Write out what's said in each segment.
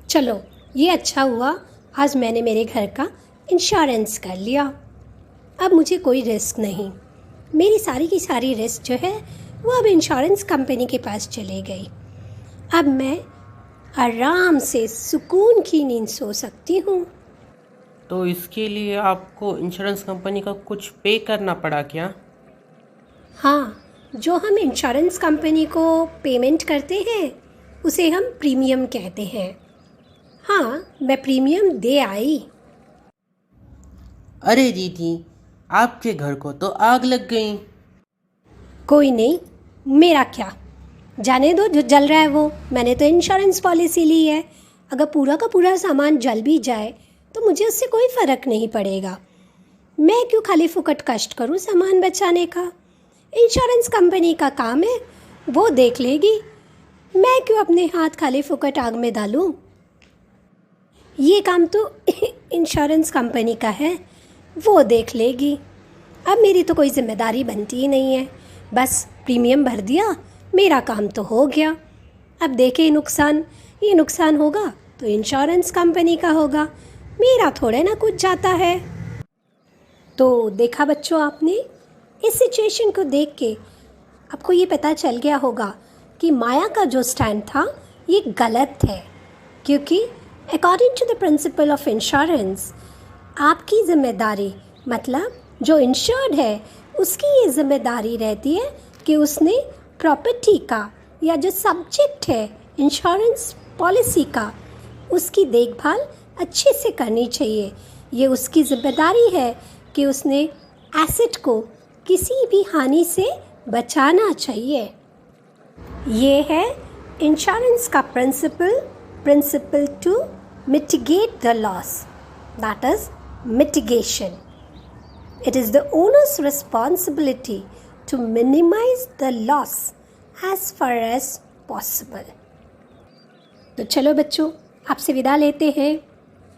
चलो ये अच्छा हुआ, आज मैंने मेरे घर का इंश्योरेंस कर लिया। अब मुझे कोई रिस्क नहीं। मेरी सारी की सारी रिस्क जो है वो अब इंश्योरेंस कंपनी के पास चली गई। अब मैं आराम से सुकून की नींद सो सकती हूँ। तो इसके लिए आपको इंश्योरेंस कंपनी का कुछ पे करना पड़ा क्या? हाँ, जो हम इंश्योरेंस कंपनी को पेमेंट करते हैं उसे हम प्रीमियम कहते हैं। हाँ, मैं प्रीमियम दे आई। अरे दीदी, आपके घर को तो आग लग गई। कोई नहीं, मेरा क्या, जाने दो, जो जल रहा है वो। मैंने तो इंश्योरेंस पॉलिसी ली है। अगर पूरा का पूरा सामान जल भी जाए तो मुझे उससे कोई फ़र्क नहीं पड़ेगा। मैं क्यों खाली फुकट कष्ट करूं सामान बचाने का। इंश्योरेंस कंपनी का काम है, वो देख लेगी। मैं क्यों अपने हाथ खाली फुकट आग में डालूं। ये काम तो इंश्योरेंस कंपनी का है, वो देख लेगी। अब मेरी तो कोई जिम्मेदारी बनती ही नहीं है। बस प्रीमियम भर दिया, मेरा काम तो हो गया। अब देखे नुकसान, ये नुकसान होगा तो इंश्योरेंस कंपनी का होगा, मेरा थोड़े ना कुछ जाता है। तो देखा बच्चों, आपने इस सिचुएशन को देख के आपको ये पता चल गया होगा कि माया का जो स्टैंड था ये गलत है। क्योंकि according to the principle of insurance, आपकी ज़िम्मेदारी, मतलब जो इंश्योर्ड है उसकी ये ज़िम्मेदारी रहती है कि उसने प्रॉपर्टी का या जो सब्जेक्ट है इंश्योरेंस पॉलिसी का, उसकी देखभाल अच्छे से करनी चाहिए। ये उसकी ज़िम्मेदारी है कि उसने एसेट को किसी भी हानि से बचाना चाहिए। ये है इंश्योरेंस का principle to mitigate the loss, that is mitigation. It is the owner's responsibility to minimize the loss as far as possible. तो चलो बच्चों, आपसे विदा लेते हैं।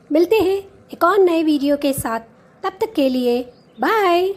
मिलते हैं एक और नए वीडियो के साथ। तब तक के लिए बाय।